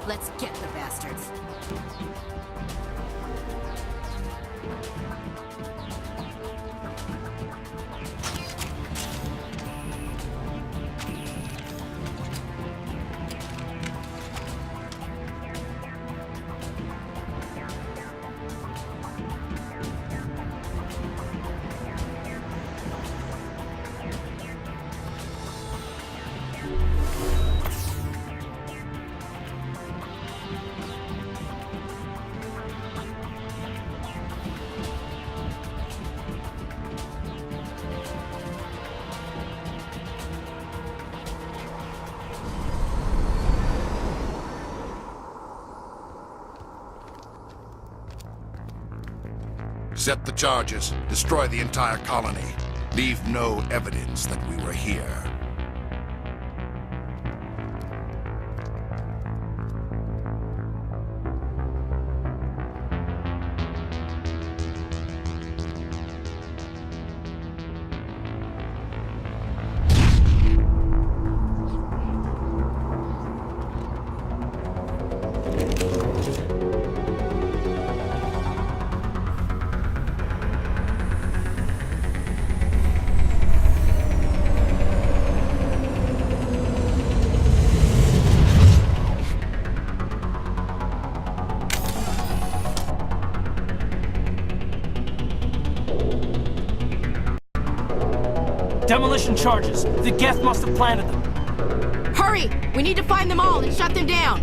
Let's get the bastards. Set the charges. Destroy the entire colony. Leave no evidence that we were here. Demolition charges. The Geth must have planted them. Hurry! We need to find them all and shut them down!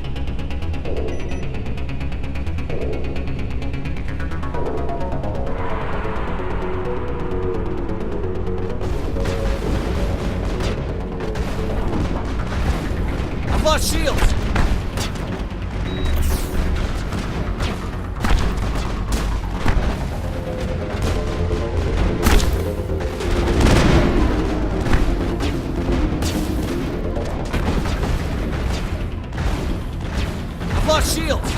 I've lost shields! Shields!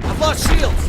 I've lost shields!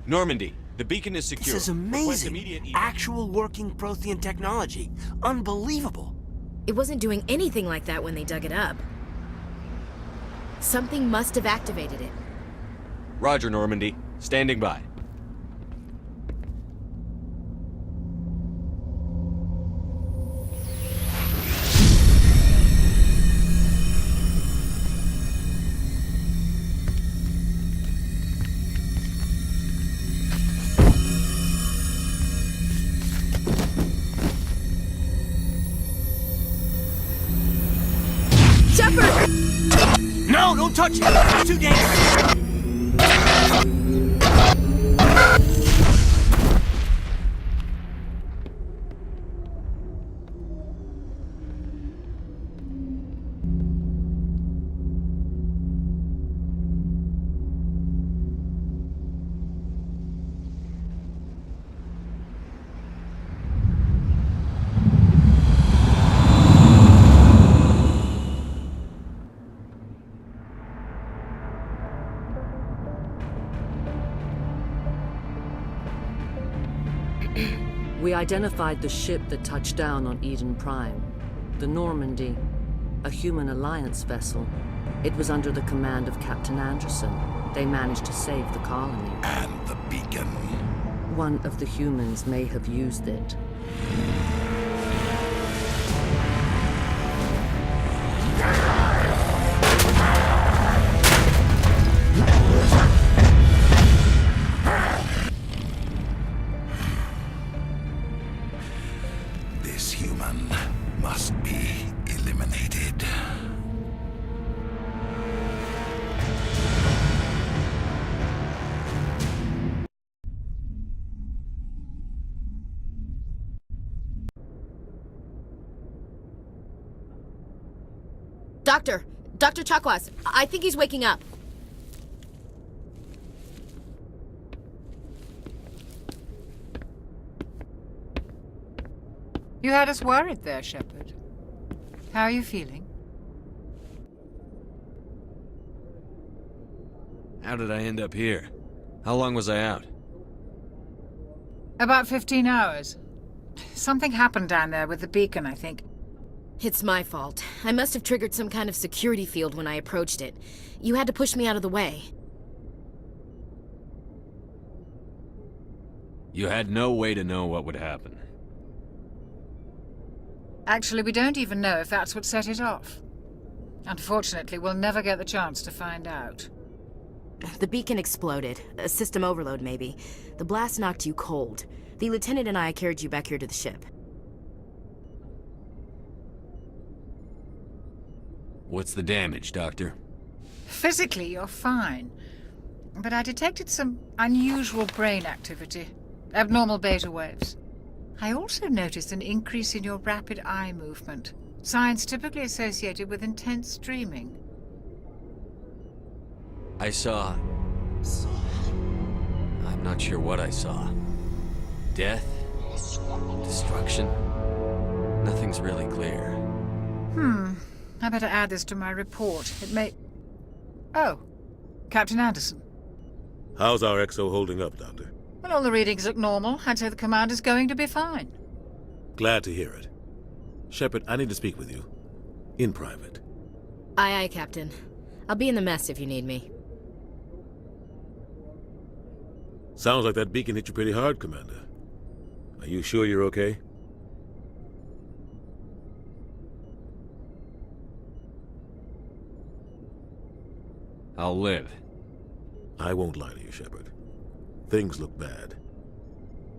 Normandy, the beacon is secure. This is Request amazing. immediate evac. Actual working Prothean technology. Unbelievable. It wasn't doing anything like that when they dug it up. Something must have activated it. Roger, Normandy. Standing by. Shepard! No, don't touch it! It's too dangerous! We identified the ship that touched down on Eden Prime. The Normandy, a human alliance vessel. It was under the command of Captain Anderson. They managed to save the colony. And the beacon. One of the humans may have used it. This human must be eliminated. Dr. Chakwas, I think he's waking up. You had us worried there, Shepard. How are you feeling? How did I end up here? How long was I out? About 15 hours. Something happened down there with the beacon, I think. It's my fault. I must have triggered some kind of security field when I approached it. You had to push me out of the way. You had no way to know what would happen. Actually, we don't even know if that's what set it off. Unfortunately, we'll never get the chance to find out. The beacon exploded. A system overload, maybe. The blast knocked you cold. The lieutenant and I carried you back here to the ship. What's the damage, Doctor? Physically, you're fine. But I detected some unusual brain activity. Abnormal beta waves. I also noticed an increase in your rapid eye movement. Signs typically associated with intense dreaming. I saw... I'm not sure what I saw. Death? Destruction? Nothing's really clear. I better add this to my report. It may... Oh, Captain Anderson. How's our XO holding up, Doctor? Well, all the readings look normal. I'd say the commander's going to be fine. Glad to hear it. Shepard, I need to speak with you. In private. Aye, aye, Captain. I'll be in the mess if you need me. Sounds like that beacon hit you pretty hard, Commander. Are you sure you're okay? I'll live. I won't lie to you, Shepard. Things look bad.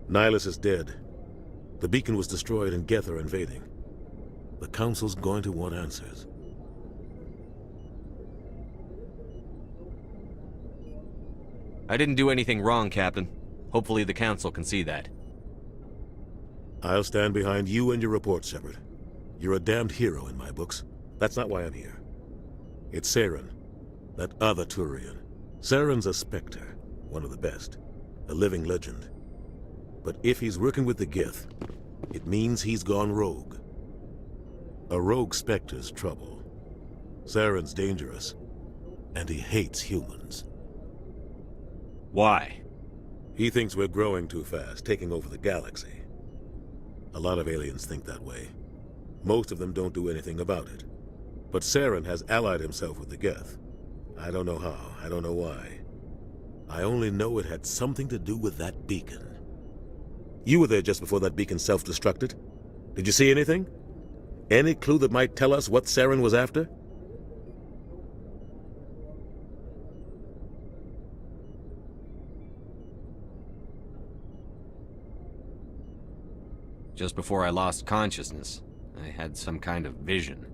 Nihilus is dead. The beacon was destroyed and Geth are invading. The Council's going to want answers. I didn't do anything wrong, Captain. Hopefully the Council can see that. I'll stand behind you and your report, Shepard. You're a damned hero in my books. That's not why I'm here. It's Saren, that other Turian. Saren's a Spectre, one of the best. A living legend. But if he's working with the Geth, it means he's gone rogue. A rogue Spectre's trouble. Saren's dangerous, and he hates humans. Why? He thinks we're growing too fast, taking over the galaxy. A lot of aliens think that way. Most of them don't do anything about it. But Saren has allied himself with the Geth. I don't know how, I don't know why. I only know it had something to do with that beacon. You were there just before that beacon self-destructed. Did you see anything? Any clue that might tell us what Saren was after? Just before I lost consciousness, I had some kind of vision.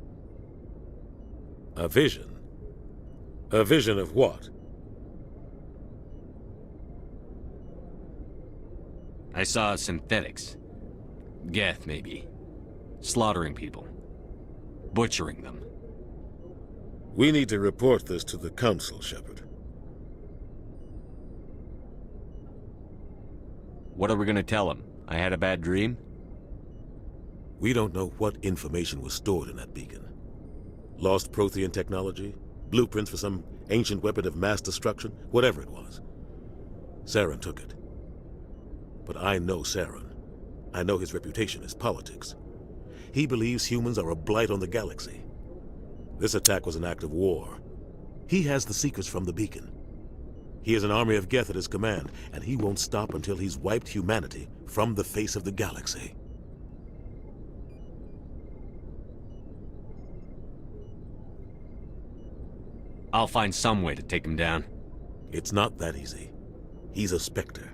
A vision? A vision of what? I saw synthetics. Geth, maybe. Slaughtering people. Butchering them. We need to report this to the Council, Shepard. What are we gonna tell them? I had a bad dream? We don't know what information was stored in that beacon. Lost Prothean technology? Blueprints for some ancient weapon of mass destruction? Whatever it was. Saren took it. But I know Saren. I know his reputation is politics. He believes humans are a blight on the galaxy. This attack was an act of war. He has the secrets from the beacon. He has an army of Geth at his command, and he won't stop until he's wiped humanity from the face of the galaxy. I'll find some way to take him down. It's not that easy. He's a Spectre.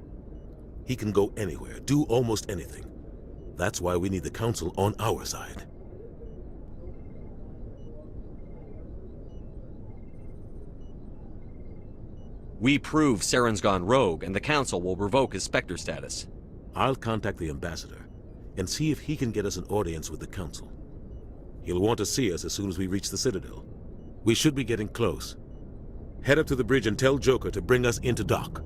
He can go anywhere, do almost anything. That's why we need the Council on our side. We prove Saren's gone rogue, and the Council will revoke his Spectre status. I'll contact the Ambassador and see if he can get us an audience with the Council. He'll want to see us as soon as we reach the Citadel. We should be getting close. Head up to the bridge and tell Joker to bring us into dock.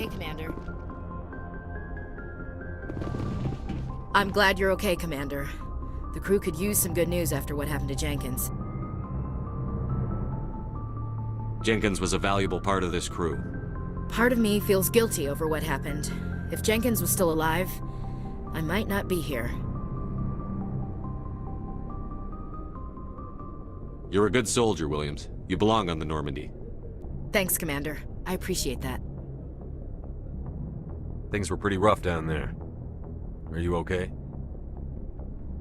Hey, Commander. I'm glad you're okay, Commander. The crew could use some good news after what happened to Jenkins. Jenkins was a valuable part of this crew. Part of me feels guilty over what happened. If Jenkins was still alive, I might not be here. You're a good soldier, Williams. You belong on the Normandy. Thanks, Commander. I appreciate that. Things were pretty rough down there. Are you okay?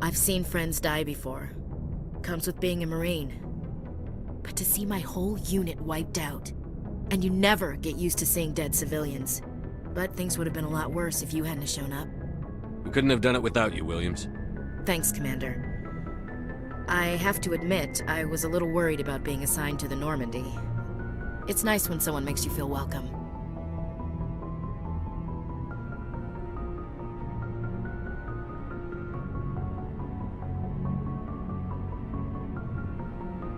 I've seen friends die before. Comes with being a Marine. But to see my whole unit wiped out, and you never get used to seeing dead civilians. But things would have been a lot worse if you hadn't shown up. We couldn't have done it without you, Williams. Thanks, Commander. I have to admit, I was a little worried about being assigned to the Normandy. It's nice when someone makes you feel welcome.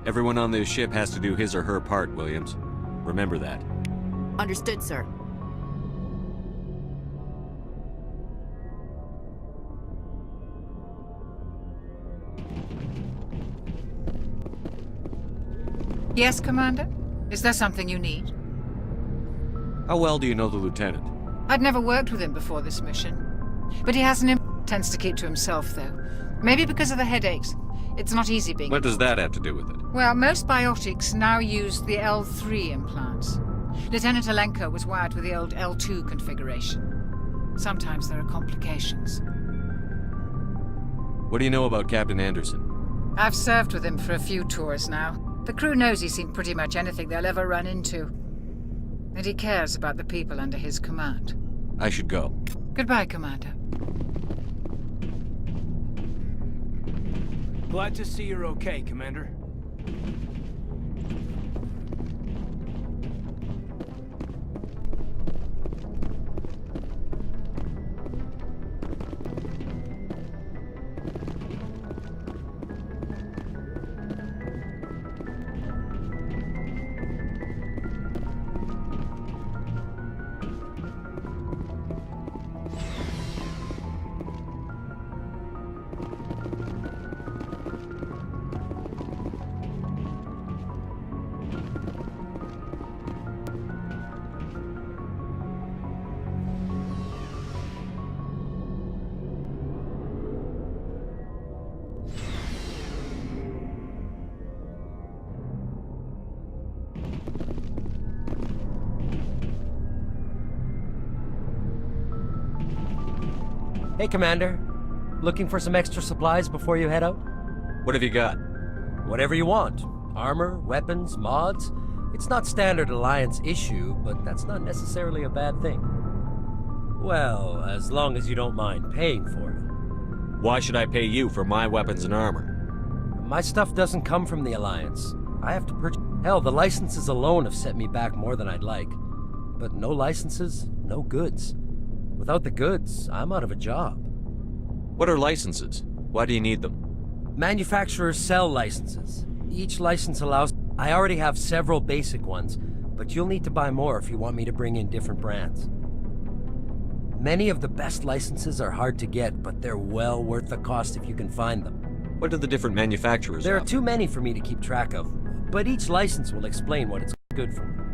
Everyone on this ship has to do his or her part, Williams. Remember that. Understood, sir. Yes, Commander? Is there something you need? How well do you know the lieutenant? I'd never worked with him before this mission. But he has tends to keep to himself, though. Maybe because of the headaches. It's not easy being... What does that have to do with it? Well, most biotics now use the L3 implants. Lieutenant Alenko was wired with the old L2 configuration. Sometimes there are complications. What do you know about Captain Anderson? I've served with him for a few tours now. The crew knows he's seen pretty much anything they'll ever run into. And he cares about the people under his command. I should go. Goodbye, Commander. Glad to see you're okay, Commander. Hey, Commander. Looking for some extra supplies before you head out? What have you got? Whatever you want. Armor, weapons, mods. It's not standard Alliance issue, but that's not necessarily a bad thing. Well, as long as you don't mind paying for it. Why should I pay you for my weapons and armor? My stuff doesn't come from the Alliance. I have to purchase... Hell, the licenses alone have set me back more than I'd like. But no licenses, no goods. Without the goods, I'm out of a job. What are licenses? Why do you need them? Manufacturers sell licenses. Each license allows... I already have several basic ones, but you'll need to buy more if you want me to bring in different brands. Many of the best licenses are hard to get, but they're well worth the cost if you can find them. What do the different manufacturers There are offer? too many for me to keep track of, but each license will explain what it's good for.